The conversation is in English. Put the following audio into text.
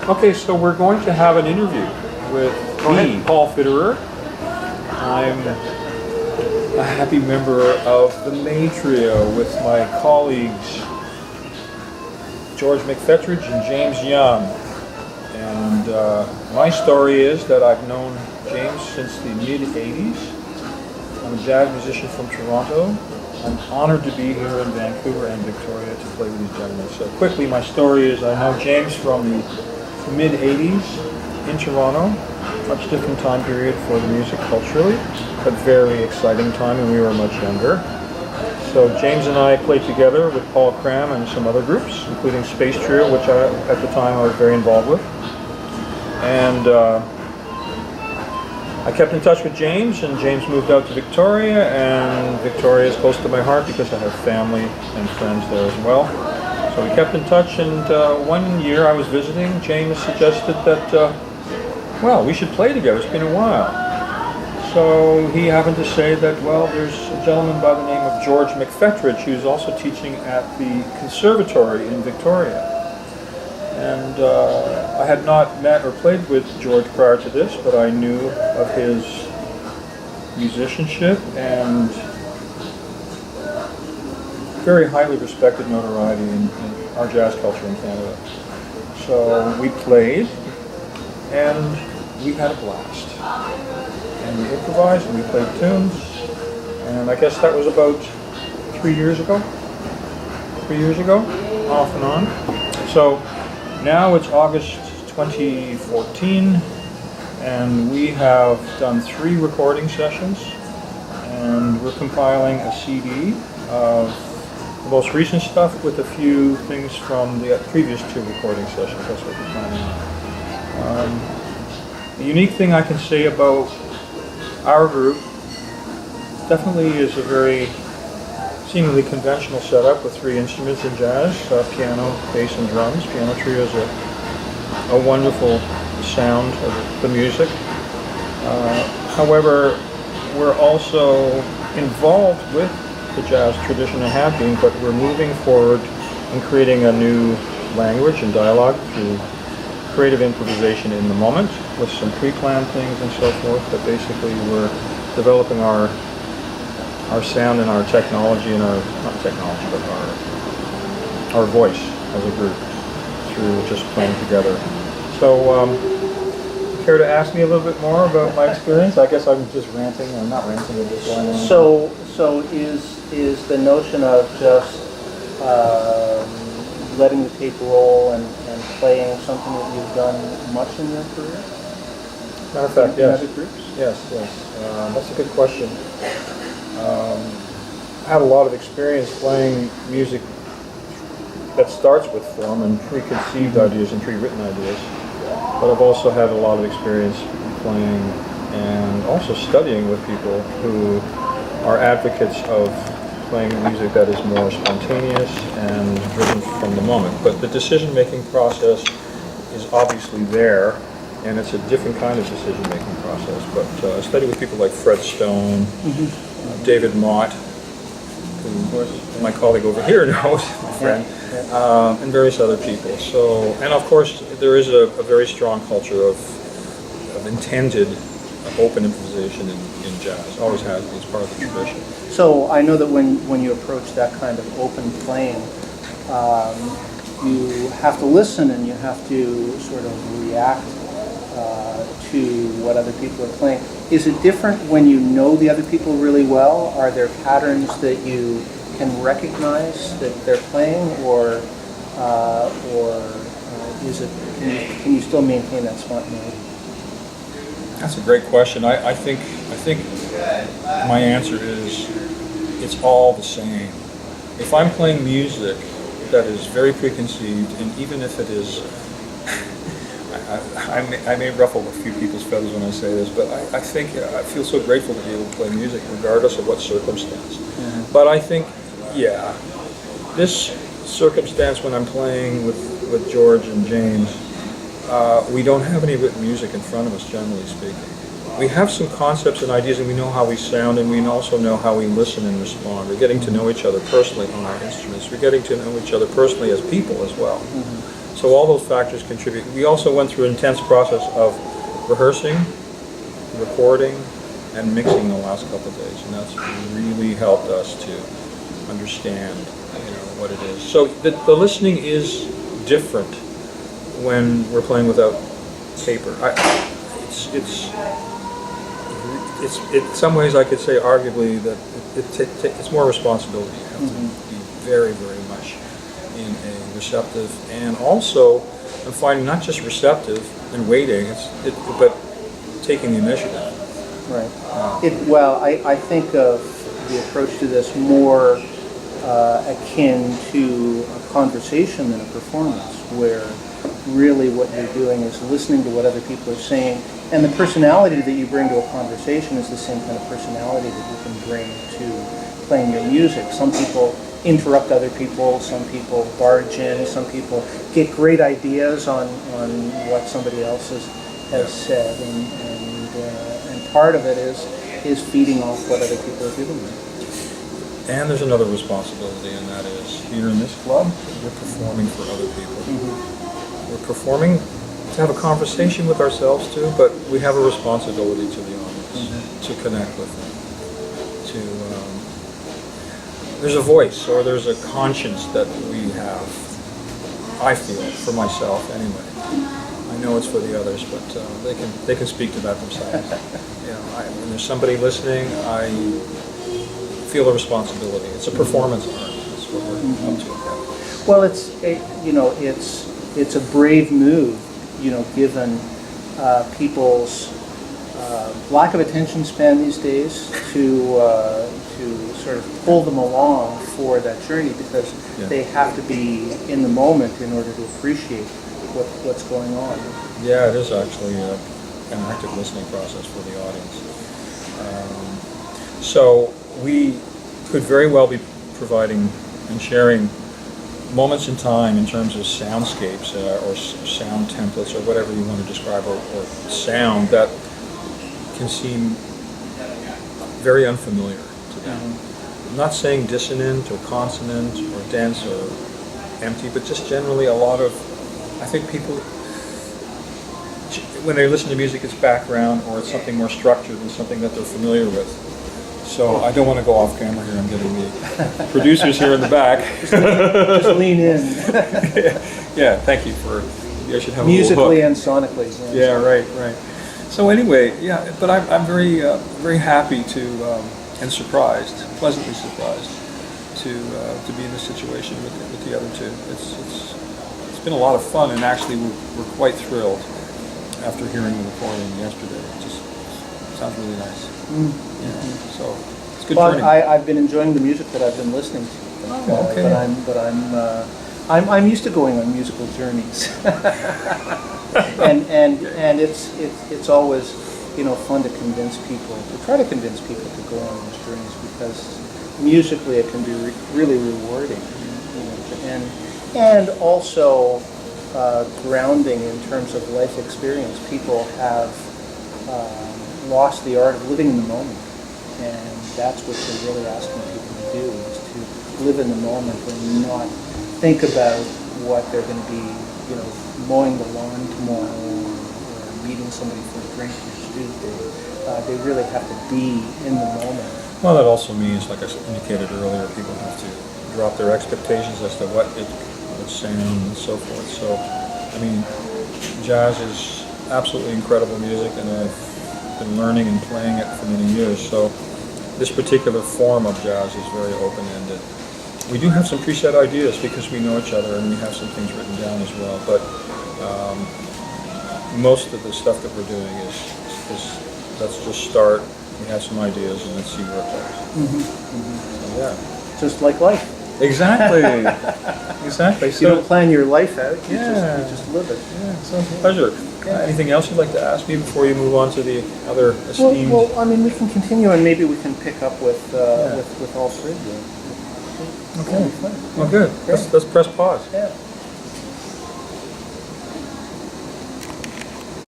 Okay, so we're going to have an interview with me, Paul Fitterer. I'm a happy member of the May Trio with my colleagues George McFetridge and James Young. And my story is that I've known James since the mid-80s. I'm a jazz musician from Toronto. I'm honored to be here in Vancouver and Victoria to play with these gentlemen. So quickly, my story is I know James from the mid-80s in Toronto. Much different time period for the music culturally, but very exciting time, and we were much younger. So James and I played together with Paul Cram and some other groups, including Space Trio, which at the time I was very involved with. And I kept in touch with James, and James moved out to Victoria, and Victoria is close to my heart because I have family and friends there as well. So we kept in touch, and one year I was visiting, James suggested that, well, we should play together, it's been a while. So he happened to say that, well, there's a gentleman by the name of George McFetridge who's also teaching at the conservatory in Victoria. And I had not met or played with George prior to this, but I knew of his musicianship and very highly respected notoriety in our jazz culture in Canada. So we played, and we had a blast. And we improvised, and we played tunes, and I guess that was about 3 years ago. 3 years ago, off and on. So now it's August 2014, and we have done 3 recording sessions, and we're compiling a CD of the most recent stuff with a few things from the previous 2 recording sessions. That's what we're planning. The unique thing I can say about our group definitely is a very seemingly conventional setup with 3 instruments in jazz, piano, bass, and drums. Piano trio is a wonderful sound of the music. However, we're also involved with the jazz tradition and have been, but we're moving forward in creating a new language and dialogue through creative improvisation in the moment with some pre-planned things and so forth, but basically we're developing our sound and our technology and not technology, but our voice as a group through just playing together. So, care to ask me a little bit more about my experience? I guess I'm just ranting, or not ranting, but just going on. So is the notion of just letting the tape roll and playing something that you've done much in your career? Matter of fact, yes. In other groups? Yes. That's a good question. I have a lot of experience playing music that starts with form and preconceived ideas and pre-written ideas, but I've also had a lot of experience playing and also studying with people who are advocates of playing music that is more spontaneous and driven from the moment. But the decision-making process is obviously there, and it's a different kind of decision-making process. But I study with people like Fred Stone, David Mott, who my colleague over here knows, my friend, and various other people. So, and of course, there is a very strong culture of intended open improvisation in jazz. Always has been. It's part of the tradition. So I know that when you approach that kind of open playing, you have to listen and you have to sort of react to what other people are playing. Is it different when you know the other people really well? Are there patterns that you can recognize that they're playing, or is it? Can you still maintain that spontaneity? That's a great question. I think my answer is it's all the same. If I'm playing music that is very preconceived, and even if it is, I may ruffle a few people's feathers when I say this, but I think I feel so grateful to be able to play music regardless of what circumstance. Mm-hmm. But I think, yeah, this circumstance when I'm playing with George and James, we don't have any written music in front of us, generally speaking. We have some concepts and ideas, and we know how we sound, and we also know how we listen and respond. We're getting to know each other personally on our instruments. We're getting to know each other personally as people as well. Mm-hmm. So all those factors contribute. We also went through an intense process of rehearsing, recording, and mixing the last couple of days, and that's really helped us to understand, what it is. So the listening is different when we're playing without paper. It's in some ways I could say arguably that it's more responsibility. You have to be very, very much in a receptive, and also I'm finding not just receptive and waiting, but taking the initiative. Right. I think of the approach to this more akin to a conversation than a performance, where really what you're doing is listening to what other people are saying, and the personality that you bring to a conversation is the same kind of personality that you can bring to playing your music. Some people interrupt other people, some people barge in, some people get great ideas on what somebody else has said, and part of it is feeding off what other people are giving you. And there's another responsibility, and that is here in this club, we're performing for other people. We're performing to have a conversation with ourselves too, but we have a responsibility to the audience, to connect with them. There's a voice, or there's a conscience that we have, I feel, for myself anyway. I know it's for the others, but they can speak to that themselves. When there's somebody listening, I feel a responsibility. It's a performance art. That's what we're up to. Well, it's a brave move, given people's lack of attention span these days to sort of pull them along for that journey, because they have to be in the moment in order to appreciate what's going on. Yeah, it is actually an active listening process for the audience. So we could very well be providing and sharing moments in time in terms of soundscapes or sound templates or whatever you want to describe, or sound that can seem very unfamiliar to them. I'm not saying dissonant or consonant or dense or empty, but just generally a lot of, I think people, when they listen to music, it's background or it's something more structured than something that they're familiar with. So I don't want to go off camera here. I'm getting the producers here in the back. Just lean in. Yeah, thank you for. Maybe I should have musically a and sonically. Yeah, right. So anyway, but I'm very very happy to and surprised, pleasantly surprised, to be in this situation with the other two. It's been a lot of fun, and actually we're quite thrilled after hearing the recording yesterday. It just sounds really nice. So it's good. Well, I've been enjoying the music that I've been listening to. Okay. But I'm used to going on musical journeys, and it's always fun to try to convince people to go on those journeys, because musically it can be really rewarding, and also grounding in terms of life experience. People have lost the art of living in the moment, and that's what you're really asking people to do, is to live in the moment and not think about what they're going to be, mowing the lawn tomorrow or meeting somebody for a drink next Tuesday. They really have to be in the moment. Well, that also means, like I indicated earlier, people have to drop their expectations as to what sound and so forth. So, jazz is absolutely incredible music, and I've been learning and playing it for many years. So this particular form of jazz is very open-ended. We do have some preset ideas because we know each other, and we have some things written down as well. But most of the stuff that we're doing is let's just start. We have some ideas, and let's see where it goes. So, yeah. Just like life. Exactly. Exactly. So you don't plan your life out. You Yeah. just live it. Yeah, it's a pleasure. Anything else you'd like to ask me before you move on to the other esteemed? Well, we can continue, and maybe we can pick up with all three of you. Okay. Well, good. Let's press pause. Yeah.